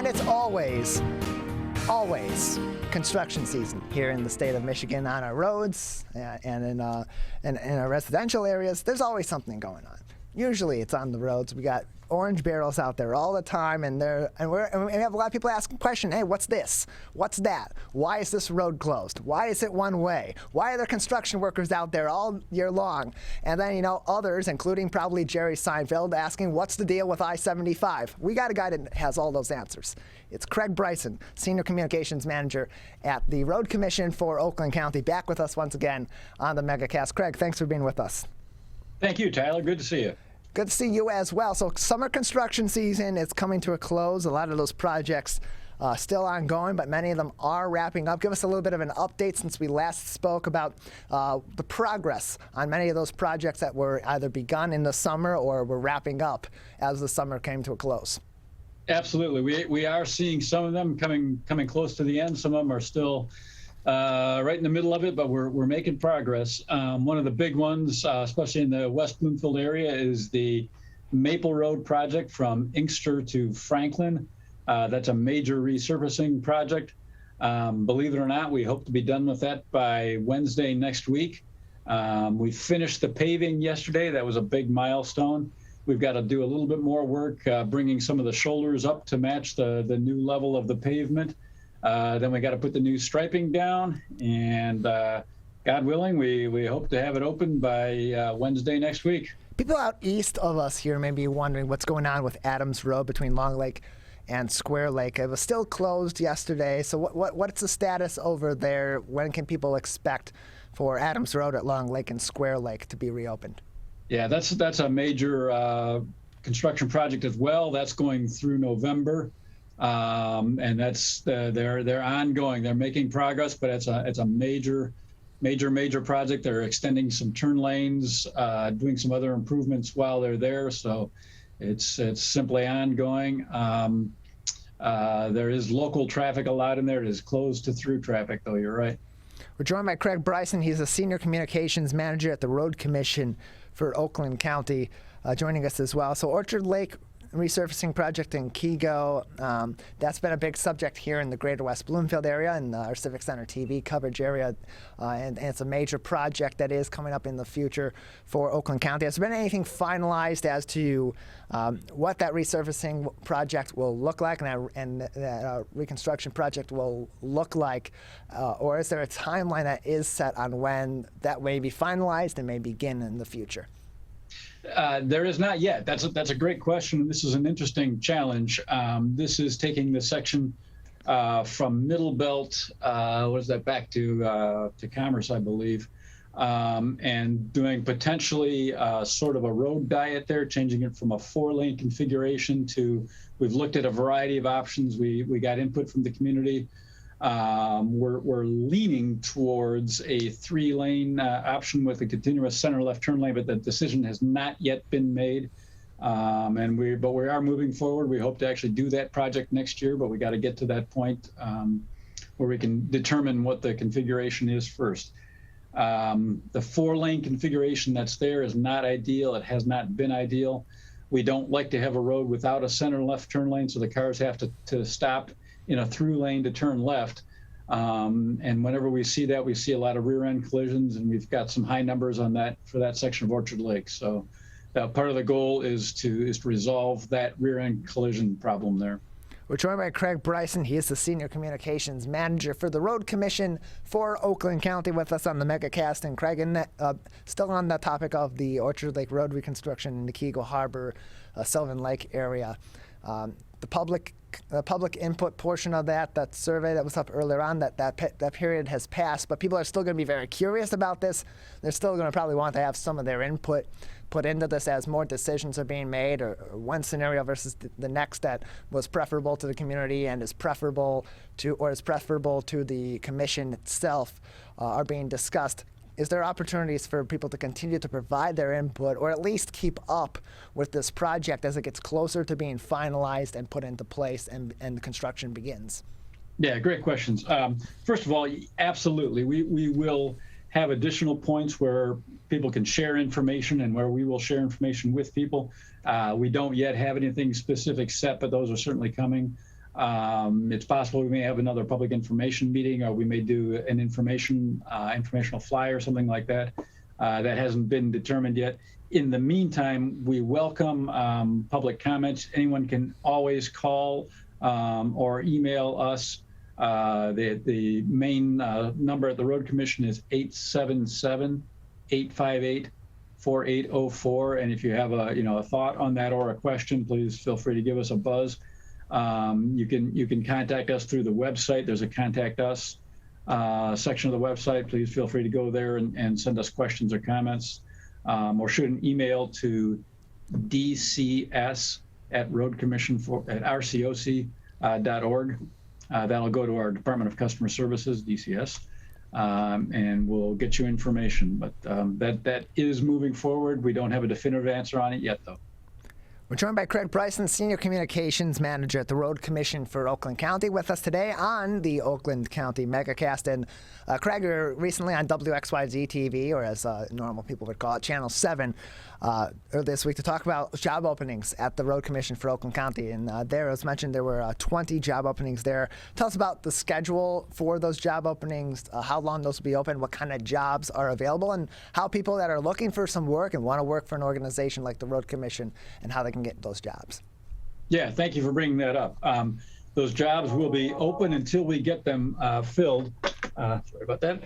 And it's always construction season here in the state of Michigan on our roads and in our residential areas. There's always something going on. Usually it's on the roads. We got orange barrels out there all the time, and we have a lot of people asking questions. Hey, what's this? What's that? Why is this road closed? Why is it one way? Why are there construction workers out there all year long? And then, others, including probably Jerry Seinfeld, asking, what's the deal with I-75? We got a guy that has all those answers. It's Craig Bryson, Senior Communications Manager at the Road Commission for Oakland County, back with us once again on the MegaCast. Craig, thanks for being with us. Thank you, Tyler. Good to see you. Good to see you as well. So summer construction season is coming to a close. A lot of those projects still ongoing, but many of them are wrapping up. Give us a little bit of an update since we last spoke about the progress on many of those projects that were either begun in the summer or were wrapping up as the summer came to a close. Absolutely. We are seeing some of them coming close to the end. Some of them are still right in the middle of it, but we're making progress. One of the big ones, especially in the West Bloomfield area, is the Maple Road project from Inkster to Franklin. That's a major resurfacing project. Believe it or not, we hope to be done with that by Wednesday next week. We finished the paving yesterday. That was a big milestone. We've got to do a little bit more work, bringing some of the shoulders up to match the new level of the pavement. Then we got to put the new striping down, and God willing, we hope to have it open by Wednesday next week. People out east of us here may be wondering what's going on with Adams Road between Long Lake and Square Lake. It was still closed yesterday, so what's the status over there? When can people expect for Adams Road at Long Lake and Square Lake to be reopened? Yeah, that's a major construction project as well. That's going through November. And that's they're ongoing. They're making progress, but it's a major project. They're extending some turn lanes, doing some other improvements while they're there. So it's simply ongoing. There is local traffic allowed in there. It is closed to through traffic, though. You're right. We're joined by Craig Bryson. He's a Senior Communications Manager at the Road Commission for Oakland County, joining us as well. So Orchard Lake resurfacing project in Kego, that's been a big subject here in the greater West Bloomfield area and our Civic Center TV coverage area, and it's a major project that is coming up in the future for Oakland County. Has there been anything finalized as to what that resurfacing project will look like and that reconstruction project will look like, or is there a timeline that is set on when that may be finalized and may begin in the future? There is not yet. That's a great question. This is an interesting challenge. This is taking the section from Middle Belt, what is that, back to Commerce, I believe, and doing potentially sort of a road diet there, changing it from a 4-lane configuration to, we've looked at a variety of options. We got input from the community. We're leaning towards a 3-lane option with a continuous center left turn lane, but the decision has not yet been made. But we are moving forward. We hope to actually do that project next year, but we got to get to that point where we can determine what the configuration is first. The 4-lane configuration that's there is not ideal. It has not been ideal. We don't like to have a road without a center left turn lane, so the cars have to stop in a through lane to turn left. And whenever we see that, we see a lot of rear end collisions, and we've got some high numbers on that for that section of Orchard Lake. So part of the goal is to resolve that rear end collision problem there. We're joined by Craig Bryson. He is the Senior Communications Manager for the Road Commission for Oakland County, with us on the MegaCast. And Craig, still on the topic of the Orchard Lake Road reconstruction in the Kego Harbor, Sylvan Lake area. The public input portion of that survey that was up earlier on, that period has passed, but people are still going to be very curious about this. They're still going to probably want to have some of their input put into this as more decisions are being made, or one scenario versus the next that was preferable to the community and is preferable to the commission itself are being discussed. Is there opportunities for people to continue to provide their input, or at least keep up with this project as it gets closer to being finalized and put into place and the construction begins? Yeah, great questions. First of all, absolutely. We will have additional points where people can share information and where we will share information with people. We don't yet have anything specific set, but those are certainly coming. It's possible we may have another public information meeting, or we may do an informational flyer, something like that. That hasn't been determined yet. In the meantime, we welcome public comments. Anyone can always call or email us. The main number at the Road Commission is 877-858-4804. And if you have a thought on that or a question, please feel free to give us a buzz. You can contact us through the website. There's a contact us section of the website. Please feel free to go there and send us questions or comments, or shoot an email to dcs@rcommission@rcoc.org. That'll go to our Department of Customer Services, DCS, and we'll get you information. But that is moving forward. We don't have a definitive answer on it yet, though. We're joined by Craig Bryson, Senior Communications Manager at the Road Commission for Oakland County, with us today on the Oakland County MegaCast. And Craig, you're recently on WXYZ TV, or as normal people would call it, Channel 7, earlier this week to talk about job openings at the Road Commission for Oakland County. And there, as mentioned, there were 20 job openings there. Tell us about the schedule for those job openings, how long those will be open, what kind of jobs are available, and how people that are looking for some work and want to work for an organization like the Road Commission, and how they can get those jobs. Yeah, thank you for bringing that up. Those jobs will be open until we get them filled. Sorry about that.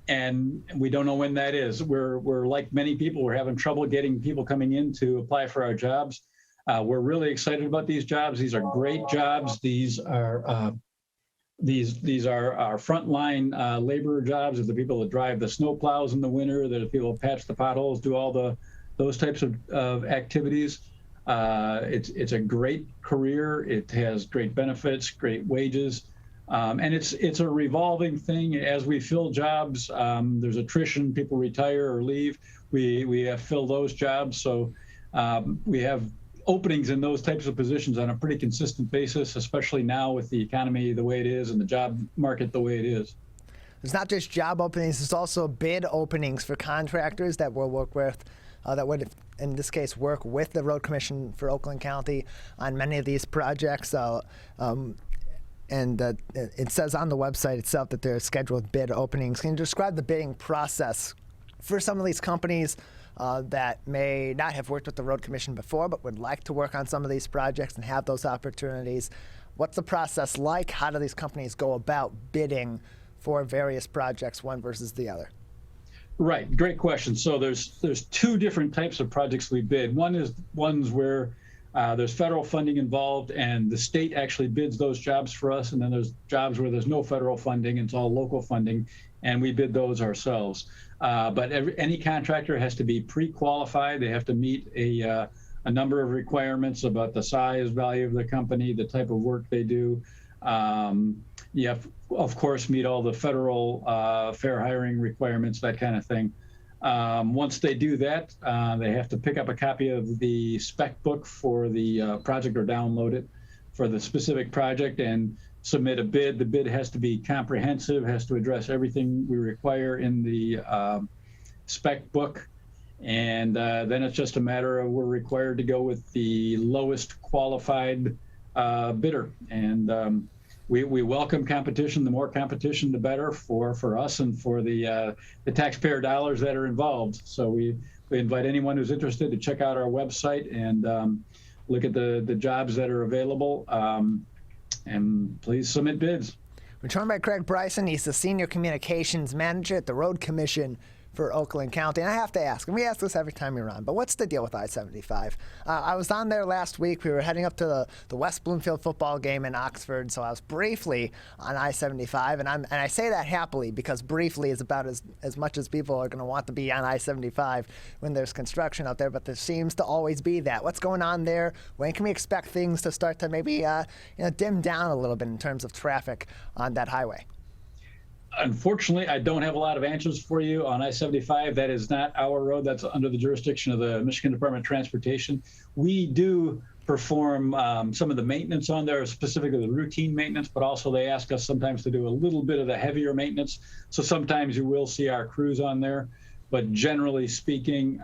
And we don't know when that is. We're like many people, we're having trouble getting people coming in to apply for our jobs. We're really excited about these jobs. These are great jobs. These are our frontline laborer jobs, of the people that drive the snow plows in the winter, that the people that patch the potholes, do all those types of activities. It's a great career. It has great benefits, great wages, and it's a revolving thing. As we fill jobs, there's attrition, people retire or leave. We have filled those jobs, so we have openings in those types of positions on a pretty consistent basis, especially now with the economy the way it is and the job market the way it is. There's not just job openings, there's also bid openings for contractors that we'll work with, that would, in this case, work with the Road Commission for Oakland County on many of these projects. It says on the website itself that there are scheduled bid openings. Can you describe the bidding process for some of these companies that may not have worked with the Road Commission before but would like to work on some of these projects and have those opportunities? What's the process like? How do these companies go about bidding for various projects, one versus the other? Right, great question. So there's two different types of projects we bid. One is ones where there's federal funding involved and the state actually bids those jobs for us, and then there's jobs where there's no federal funding, it's all local funding, and we bid those ourselves. But any contractor has to be pre-qualified. They have to meet a number of requirements about the size, value of the company, the type of work they do. You have, of course, meet all the federal fair hiring requirements, that kind of thing. Once they do that, they have to pick up a copy of the spec book for the project or download it for the specific project and submit a bid. The bid has to be comprehensive, has to address everything we require in the spec book. And then it's just a matter of we're required to go with the lowest qualified bidder. And we welcome competition. The more competition, the better for us and for the taxpayer dollars that are involved. So we invite anyone who's interested to check out our website and look at the jobs that are available, and please submit bids. We're joined by Craig Bryson. He's the Senior Communications Manager at the Road Commission for Oakland County. And I have to ask, and we ask this every time you're on, but what's the deal with I-75? I was on there last week. We were heading up to the West Bloomfield football game in Oxford, so I was briefly on I-75, and I say that happily because briefly is about as much as people are going to want to be on I-75 when there's construction out there, but there seems to always be that. What's going on there? When can we expect things to start to maybe dim down a little bit in terms of traffic on that highway? Unfortunately, I don't have a lot of answers for you on I-75. That is not our road. That's under the jurisdiction of the Michigan Department of Transportation. We do perform some of the maintenance on there, specifically the routine maintenance, but also they ask us sometimes to do a little bit of the heavier maintenance. So sometimes you will see our crews on there. But generally speaking,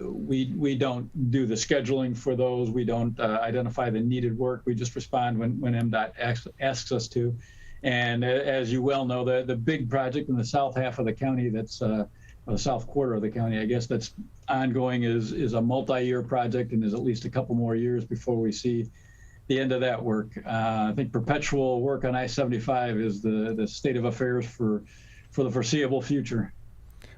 we don't do the scheduling for those. We don't identify the needed work. We just respond when MDOT asks us to. And as you well know, the big project in the south half of the county, that's the south quarter of the county, I guess, that's ongoing is a multi-year project, and there's at least a couple more years before we see the end of that work. I think perpetual work on I-75 is the state of affairs for the foreseeable future.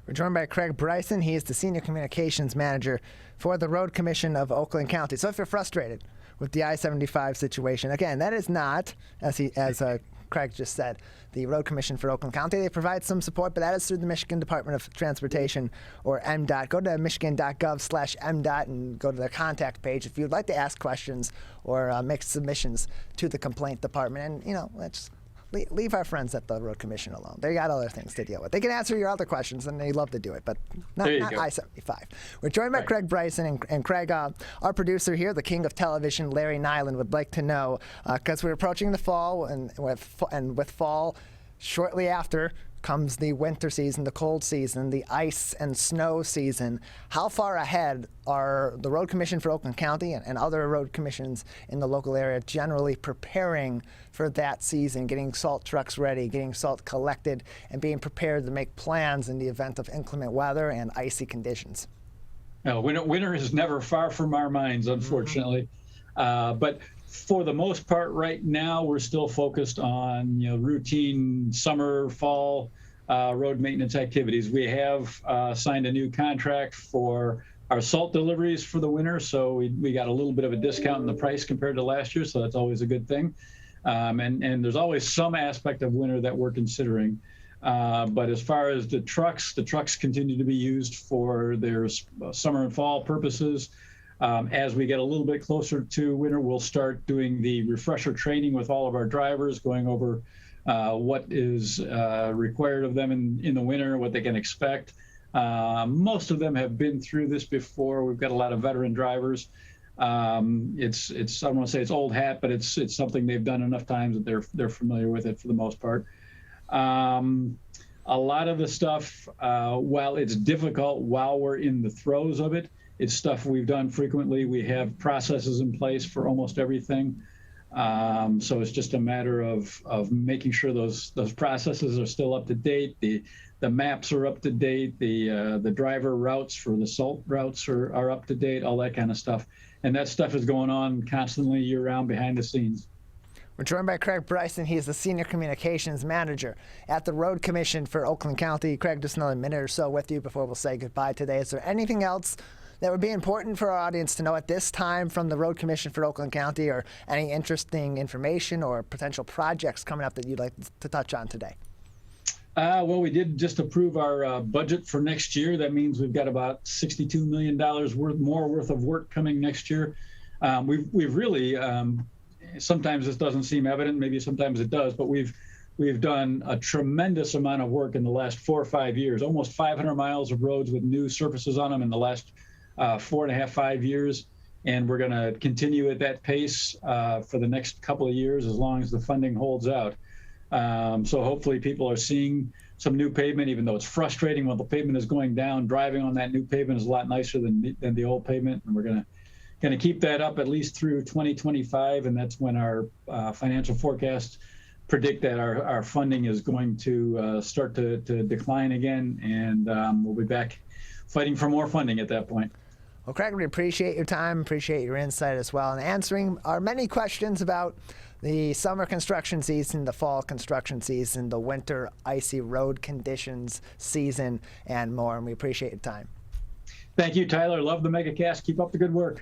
We're joined by Craig Bryson. He is the Senior Communications Manager for the Road Commission of Oakland County. So if you're frustrated with the I-75 situation, again, that is not, as Craig just said, the Road Commission for Oakland County. They provide some support, but that is through the Michigan Department of Transportation, or MDOT. Go to michigan.gov/MDOT and go to the contact page if you'd like to ask questions or make submissions to the complaint department. And, let's leave our friends at the Road Commission alone. They got other things to deal with. They can answer your other questions, and they love to do it, but not I-75. We're joined by Craig Bryson, and Craig, our producer here, the king of television, Larry Nyland, would like to know, because we're approaching the fall, and with fall shortly after comes the winter season, the cold season, the ice and snow season. How far ahead are the Road Commission for Oakland County and other road commissions in the local area generally preparing for that season, getting salt trucks ready, getting salt collected, and being prepared to make plans in the event of inclement weather and icy conditions? No, winter is never far from our minds, unfortunately. But for the most part, right now, we're still focused on routine summer, fall road maintenance activities. We have signed a new contract for our salt deliveries for the winter, so we got a little bit of a discount in the price compared to last year, so that's always a good thing. And there's always some aspect of winter that we're considering. But as far as the trucks continue to be used for their summer and fall purposes. As we get a little bit closer to winter, we'll start doing the refresher training with all of our drivers, going over what is required of them in the winter, what they can expect. Most of them have been through this before. We've got a lot of veteran drivers. It's I don't want to say it's old hat, but it's something they've done enough times that they're familiar with it for the most part. A lot of the stuff, while it's difficult while we're in the throes of it, it's stuff we've done frequently. We have processes in place for almost everything. So it's just a matter of making sure those processes are still up to date. The maps are up to date. The driver routes for the salt routes are up to date, all that kind of stuff. And that stuff is going on constantly year-round behind the scenes. We're joined by Craig Bryson. He is the Senior Communications Manager at the Road Commission for Oakland County. Craig, just another minute or so with you before we'll say goodbye today. Is there anything else that would be important for our audience to know at this time from the Road Commission for Oakland County, or any interesting information or potential projects coming up that you'd like to touch on today? Well, we did just approve our budget for next year. That means we've got about $62 million worth of work coming next year. We've really, sometimes this doesn't seem evident, maybe sometimes it does, but we've done a tremendous amount of work in the last 4 or 5 years, almost 500 miles of roads with new surfaces on them in the last 4.5, 5 years. And we're going to continue at that pace for the next couple of years as long as the funding holds out. So hopefully people are seeing some new pavement, even though it's frustrating when the pavement is going down. Driving on that new pavement is a lot nicer than the old pavement. And we're going to keep that up at least through 2025. And that's when our financial forecasts predict that our funding is going to start to decline again. And we'll be back fighting for more funding at that point. Well, Craig, we appreciate your time, appreciate your insight as well, and answering our many questions about the summer construction season, the fall construction season, the winter icy road conditions season, and more. And we appreciate your time. Thank you, Tyler. Love the MegaCast. Keep up the good work.